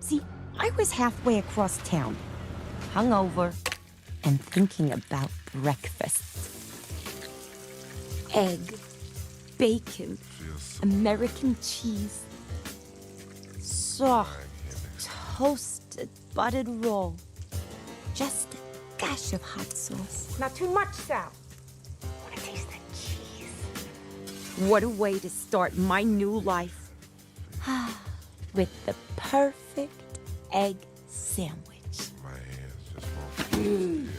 See, I was halfway across town, hungover, and thinking about breakfast. Egg, bacon, American cheese, soft, toasted, buttered roll. Just a gush of hot sauce. Not too much, Sal. Want to taste the cheese? What a way to start my new life. With the perfect egg sandwich. My hands just won't.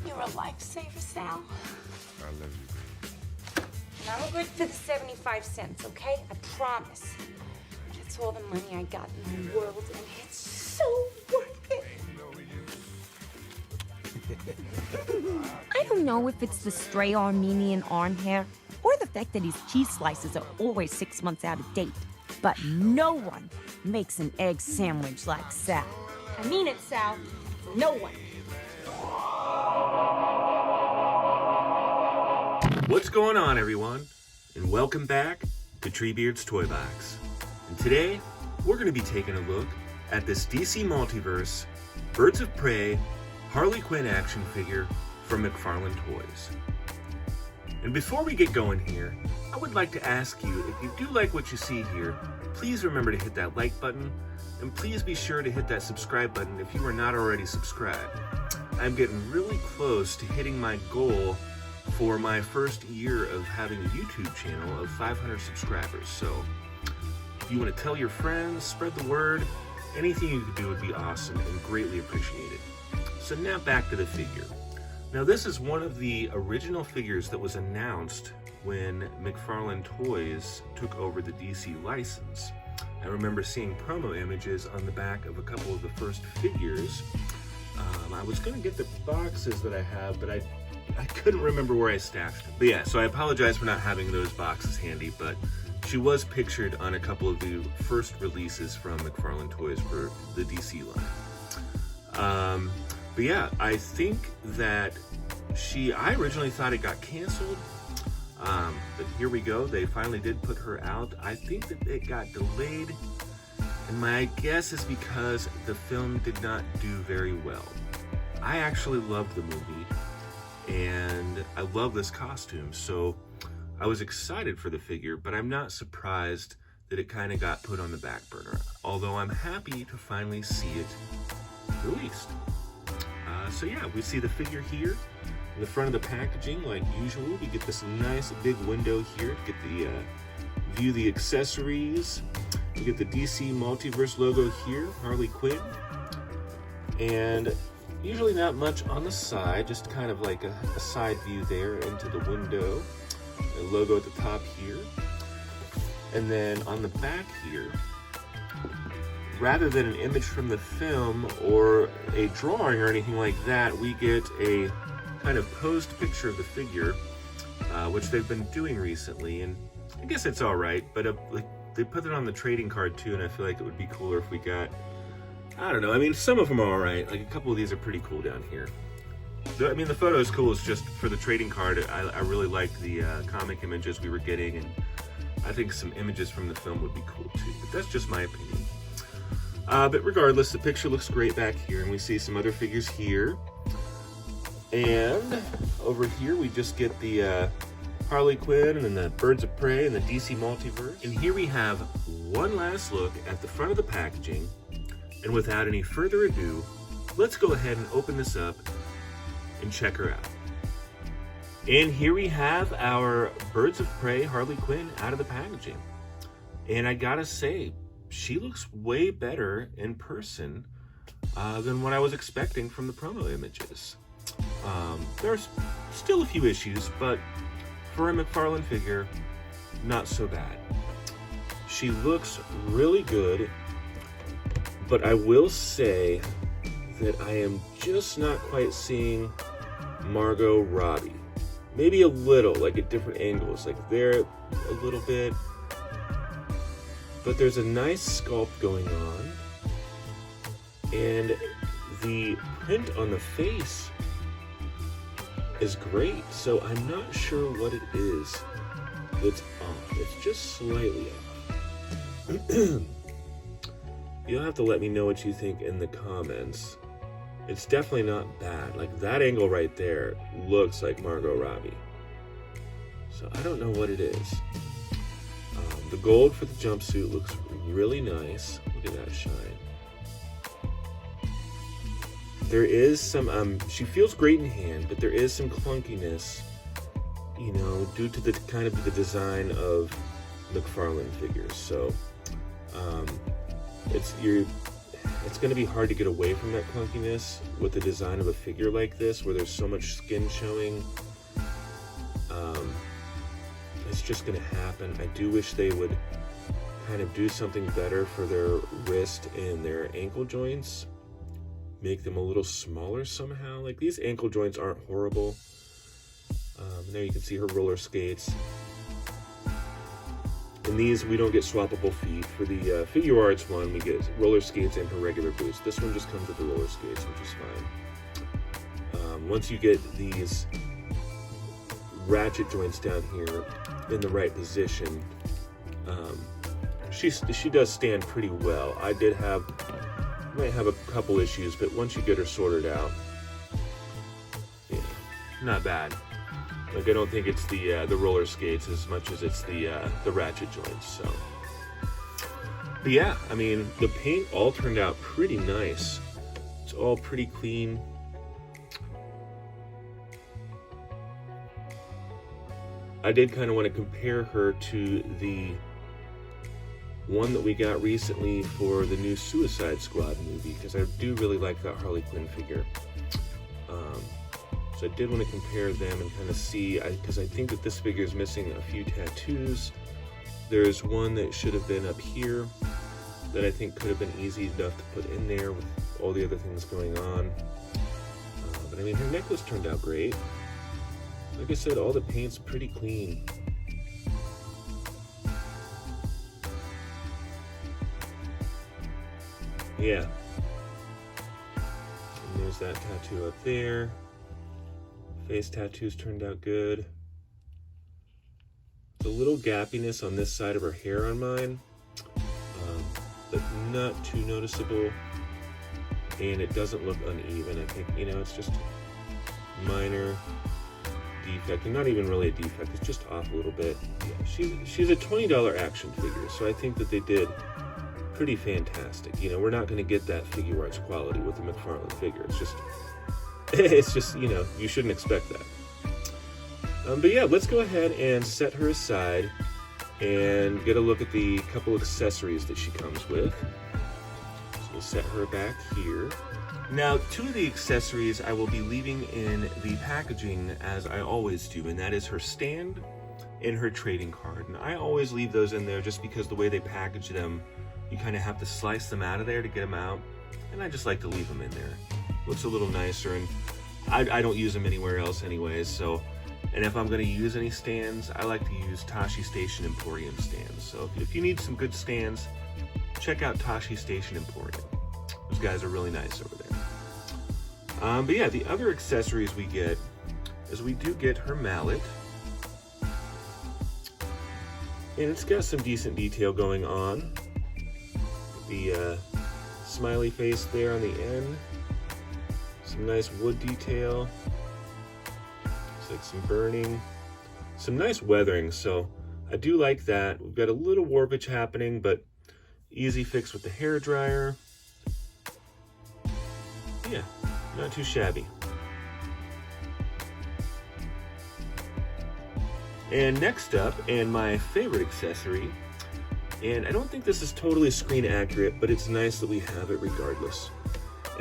You're a lifesaver, Sal. I love you, baby. And I'm good for the 75 cents, okay? I promise. That's all the money I got in the world, and it's so worth it. I don't know if it's the stray Armenian arm hair or the fact that his cheese slices are always 6 months out of date, but no one makes an egg sandwich like Sal. I mean it, Sal. No one. What's going on, everyone? And welcome back to Treebeard's Toy Box. And today, we're going to be taking a look at this DC Multiverse Birds of Prey Harley Quinn action figure from McFarlane Toys. And before we get going here, I would like to ask you, if you do like what you see here, please remember to hit that like button, and please be sure to hit that subscribe button if you are not already subscribed. I'm getting really close to hitting my goal for my first year of having a YouTube channel of 500 subscribers. So if you want to tell your friends, spread the word, anything you could do would be awesome and greatly appreciated. So now back to the figure. Now this is one of the original figures that was announced when McFarlane Toys took over the DC license. I remember seeing promo images on the back of a couple of the first figures. I was going to get the boxes that I have, but I couldn't remember where I stashed them. But yeah, so I apologize for not having those boxes handy, but she was pictured on a couple of the first releases from McFarlane Toys for the DC line. But yeah, I think that I originally thought it got canceled, but here we go. They finally did put her out. I think that it got delayed, and my guess is because the film did not do very well. I actually loved the movie, and I love this costume, so I was excited for the figure, but I'm not surprised that it kind of got put on the back burner, although I'm happy to finally see it released. So yeah, we see the figure here in the front of the packaging like usual. We get this nice big window here to get the view the accessories. We get the DC Multiverse logo here, Harley Quinn, and usually not much on the side, just kind of like a side view there into the window. The logo at the top here, and then on the back here, rather than an image from the film or a drawing or anything like that, we get a kind of posed picture of the figure, which they've been doing recently, and I guess it's all right, but like they put it on the trading card too, and I feel like it would be cooler if we got, I don't know, I mean, some of them are all right. Like a couple of these are pretty cool down here. I mean, the photo is cool. It's just for the trading card, I really liked the comic images we were getting, and I think some images from the film would be cool too, but that's just my opinion. But regardless, the picture looks great back here, and we see some other figures here. And over here, we just get the Harley Quinn and then the Birds of Prey and the DC Multiverse. And here we have one last look at the front of the packaging. And without any further ado, let's go ahead and open this up and check her out. And here we have our Birds of Prey Harley Quinn out of the packaging. And I gotta say, she looks way better in person than what I was expecting from the promo images. There's still a few issues, but for a McFarlane figure, not so bad. She looks really good, but I will say that I am just not quite seeing Margot Robbie. Maybe a little, like at different angles, like there a little bit. But there's a nice sculpt going on, and the print on the face is great, so I'm not sure what it is that's off. It's just slightly off. You'll have to let me know what you think in the comments. It's definitely not bad. Like, that angle right there looks like Margot Robbie. So I don't know what it is. The gold for the jumpsuit looks really nice. Look at that shine. There is some, she feels great in hand, but there is some clunkiness, you know, due to the kind of the design of McFarlane figures. So it's going to be hard to get away from that clunkiness with the design of a figure like this, where there's so much skin showing. It's just going to happen. I do wish they would kind of do something better for their wrist and their ankle joints. Make them a little smaller somehow. Like, these ankle joints aren't horrible. There you can see her roller skates. In these, we don't get swappable feet. For the figure arts one, we get roller skates and her regular boots. This one just comes with the roller skates, which is fine. Once you get these ratchet joints down here in the right position, she does stand pretty well. I might have a couple issues, but once you get her sorted out, yeah, not bad. Like, I don't think it's the roller skates as much as it's the ratchet joints. So, but yeah, I mean, the paint all turned out pretty nice. It's all pretty clean. I did kind of want to compare her to the one that we got recently for the new Suicide Squad movie, because I do really like that Harley Quinn figure. So I did want to compare them and kind of see, because I think that this figure is missing a few tattoos. There's one that should have been up here that I think could have been easy enough to put in there with all the other things going on. But I mean, her necklace turned out great. Like I said, all the paint's pretty clean. Yeah. And there's that tattoo up there. Face tattoos turned out good. There's a little gappiness on this side of her hair on mine, but not too noticeable. And it doesn't look uneven. I think, you know, it's just minor defect, and not even really a defect. It's just off a little bit. Yeah, she's a $20 action figure, so I think that they did pretty fantastic. You know, we're not going to get that figure arts quality with the McFarlane figure. It's just, you know, you shouldn't expect that. But yeah, let's go ahead and set her aside and get a look at the couple accessories that she comes with. So we'll set her back here. Now, two of the accessories I will be leaving in the packaging, as I always do, and that is her stand and her trading card. And I always leave those in there just because the way they package them, you kind of have to slice them out of there to get them out. And I just like to leave them in there. Looks a little nicer, and I don't use them anywhere else anyways. So, and if I'm going to use any stands, I like to use Tashi Station Emporium stands. So if you need some good stands, check out Tashi Station Emporium. Those guys are really nice over there. But yeah, the other accessories we get is we do get her mallet. And it's got some decent detail going on. The smiley face there on the end. Some nice wood detail. Looks like some burning. Some nice weathering, so I do like that. We've got a little warpage happening, but easy fix with the hair dryer. Yeah, not too shabby. And next up, and my favorite accessory, and I don't think this is totally screen accurate, but it's nice that we have it regardless.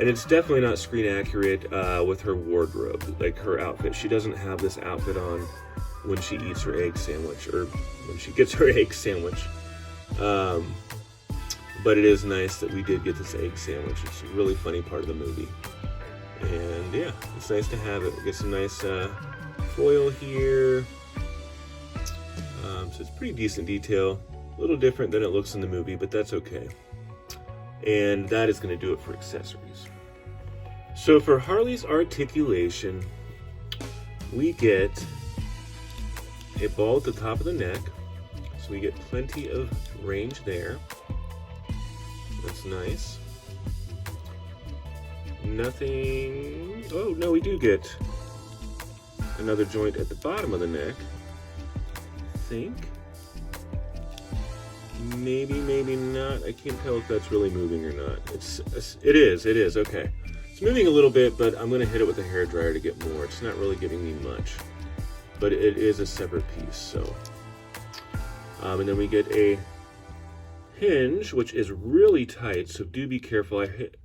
And it's definitely not screen accurate with her wardrobe, like her outfit. She doesn't have this outfit on when she eats her egg sandwich, or when she gets her egg sandwich. But it is nice that we did get this egg sandwich. It's a really funny part of the movie. And yeah, it's nice to have it. We get some nice foil here. So it's pretty decent detail. A little different than it looks in the movie, but that's okay. And that is going to do it for accessories. So for Harley's articulation, we get a ball at the top of the neck. So we get plenty of range there. Let's That's nice. Nothing... Oh, no, we do get another joint at the bottom of the neck. I think. Maybe, maybe not. I can't tell if that's really moving or not. It is, okay. It's moving a little bit, but I'm going to hit it with a hairdryer to get more. It's not really giving me much. But it is a separate piece, so... and then we get a hinge, which is really tight, so do be careful. I hit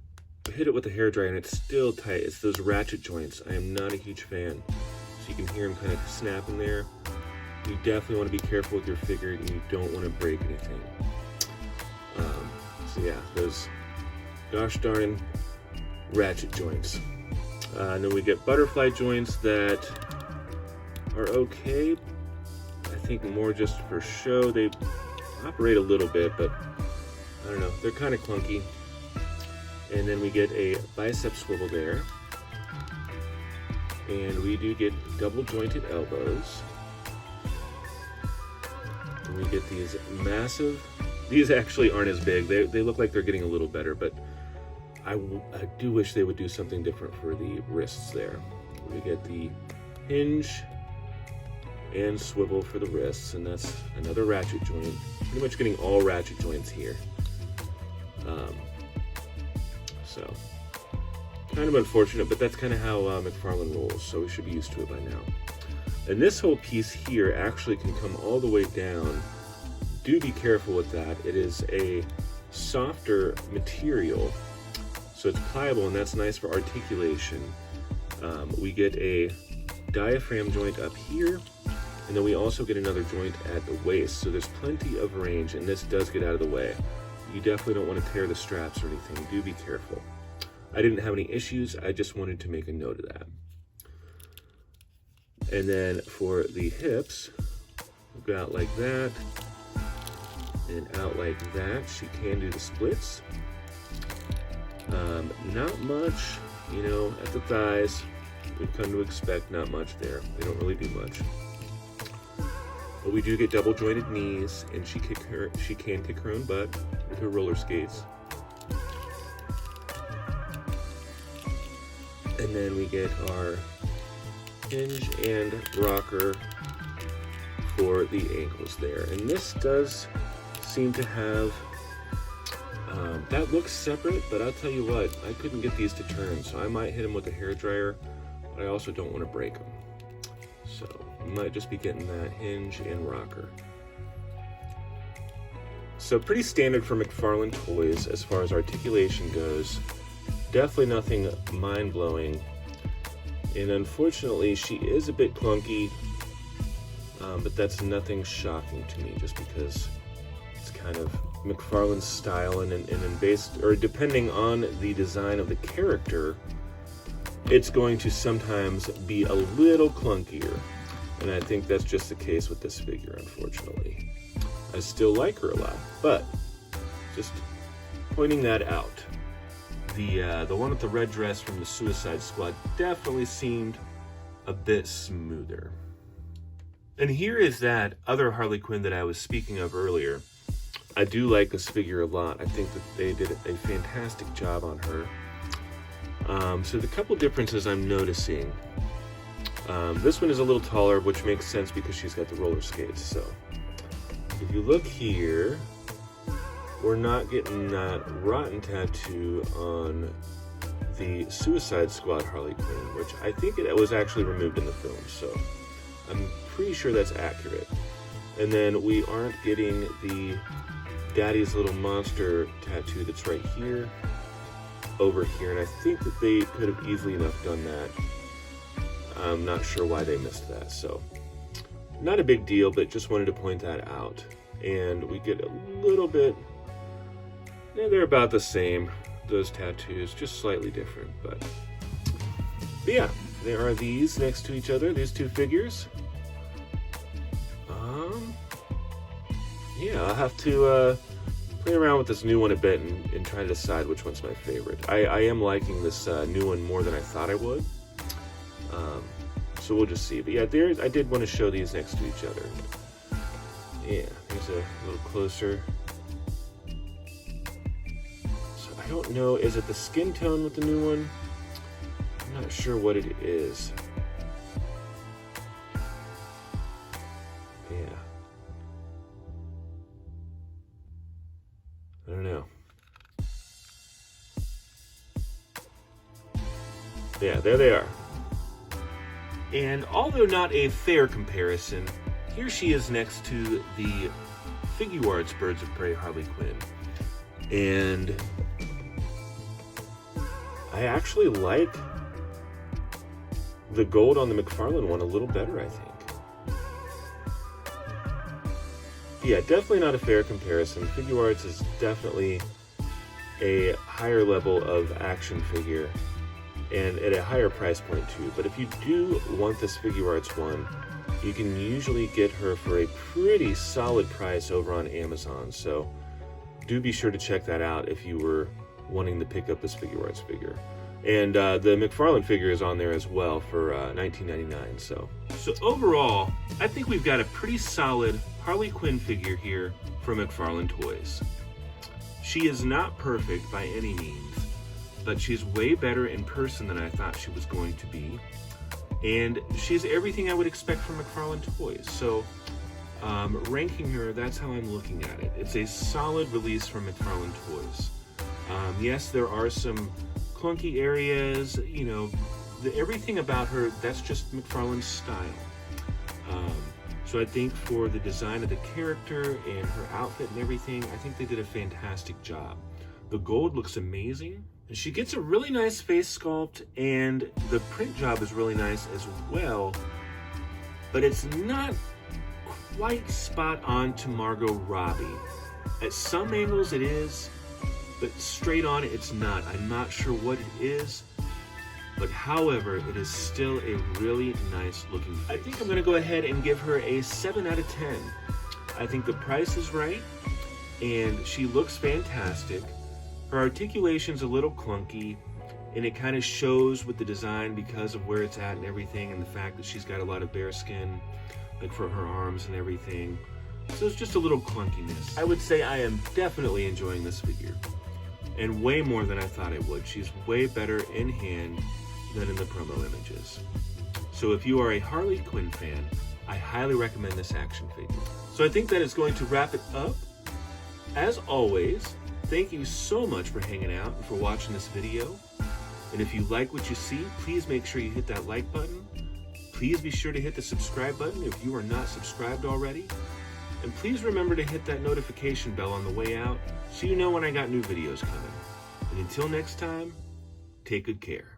it with a hairdryer and it's still tight. It's those ratchet joints. I am not a huge fan. So you can hear them kind of snapping there. You definitely want to be careful with your figure and you don't want to break anything. So yeah, those gosh darn ratchet joints. And then we get butterfly joints that are okay. I think more just for show. They operate a little bit, but I don't know. They're kind of clunky. And then we get a bicep swivel there. And we do get double jointed elbows. And we get these massive, these actually aren't as big. They look like they're getting a little better, but I do wish they would do something different for the wrists there. We get the hinge and swivel for the wrists, and that's another ratchet joint. Pretty much getting all ratchet joints here. So, kind of unfortunate, but that's kind of how McFarlane rolls, so we should be used to it by now. And this whole piece here actually can come all the way down. Do be careful with that. It is a softer material, so it's pliable, and that's nice for articulation. We get a diaphragm joint up here, and then we also get another joint at the waist, so there's plenty of range, and this does get out of the way. You definitely don't want to tear the straps or anything. Do be careful. I didn't have any issues. I just wanted to make a note of that. And then for the hips, we'll go out like that and out like that. She can do the splits. Not much, you know, at the thighs. We've come to expect not much there. They don't really do much. But we do get double jointed knees, and she can kick her own butt with her roller skates. And then we get our hinge and rocker for the ankles there. And this does seem to have, that looks separate, but I'll tell you what, I couldn't get these to turn, so I might hit them with a hairdryer, but I also don't want to break them. So you might just be getting that hinge and rocker. So pretty standard for McFarlane Toys as far as articulation goes. Definitely nothing mind-blowing. And unfortunately, she is a bit clunky, but that's nothing shocking to me just because it's kind of McFarlane's style and based, or depending on the design of the character, it's going to sometimes be a little clunkier. And I think that's just the case with this figure, unfortunately. I still like her a lot, but just pointing that out. The one with the red dress from the Suicide Squad definitely seemed a bit smoother. And here is that other Harley Quinn that I was speaking of earlier. I do like this figure a lot. I think that they did a fantastic job on her. So the couple differences I'm noticing. This one is a little taller, which makes sense because she's got the roller skates. So if you look here, we're not getting that rotten tattoo on the Suicide Squad Harley Quinn, which I think it was actually removed in the film, so I'm pretty sure that's accurate. And then we aren't getting the Daddy's Little Monster tattoo that's right here, over here, and I think that they could have easily enough done that. I'm not sure why they missed that, so not a big deal, but just wanted to point that out. And we get a little bit, yeah, they're about the same, those tattoos, just slightly different, but yeah, there are these next to each other, these two figures. Yeah, I'll have to play around with this new one a bit and try to decide which one's my favorite. I am liking this new one more than I thought I would. So we'll just see. But yeah, I did want to show these next to each other. Yeah, here's a little closer. I don't know, is it the skin tone with the new one? I'm not sure what it is. Yeah. I don't know. Yeah, there they are. And although not a fair comparison, here she is next to the Figure Arts Birds of Prey Harley Quinn. And I actually like the gold on the McFarlane one a little better, I think. Yeah, definitely not a fair comparison. Figure Arts is definitely a higher level of action figure and at a higher price point too. But if you do want this Figure Arts one, you can usually get her for a pretty solid price over on Amazon. So do be sure to check that out if you were wanting to pick up this Figure Arts figure. And the McFarlane figure is on there as well for $19.99. So overall, I think we've got a pretty solid Harley Quinn figure here from McFarlane Toys. She is not perfect by any means, but she's way better in person than I thought she was going to be. And she's everything I would expect from McFarlane Toys. So ranking her, that's how I'm looking at it. It's a solid release from McFarlane Toys. Yes, there are some clunky areas, you know, everything about her, that's just McFarlane's style. So I think for the design of the character and her outfit and everything, I think they did a fantastic job. The gold looks amazing. She gets a really nice face sculpt, and the print job is really nice as well, but it's not quite spot on to Margot Robbie. At some angles it is, but straight on it's not. I'm not sure what it is, but however, it is still a really nice looking face. I think I'm gonna go ahead and give her a 7 out of 10. I think the price is right, and she looks fantastic. Her articulation's a little clunky, and it kind of shows with the design because of where it's at and everything, and the fact that she's got a lot of bare skin, like for her arms and everything. So it's just a little clunkiness. I would say I am definitely enjoying this figure, and way more than I thought I would. She's way better in hand than in the promo images. So if you are a Harley Quinn fan, I highly recommend this action figure. So I think that is going to wrap it up. As always, thank you so much for hanging out and for watching this video. And if you like what you see, please make sure you hit that like button. Please be sure to hit the subscribe button if you are not subscribed already. And please remember to hit that notification bell on the way out so you know when I got new videos coming. And until next time, take good care.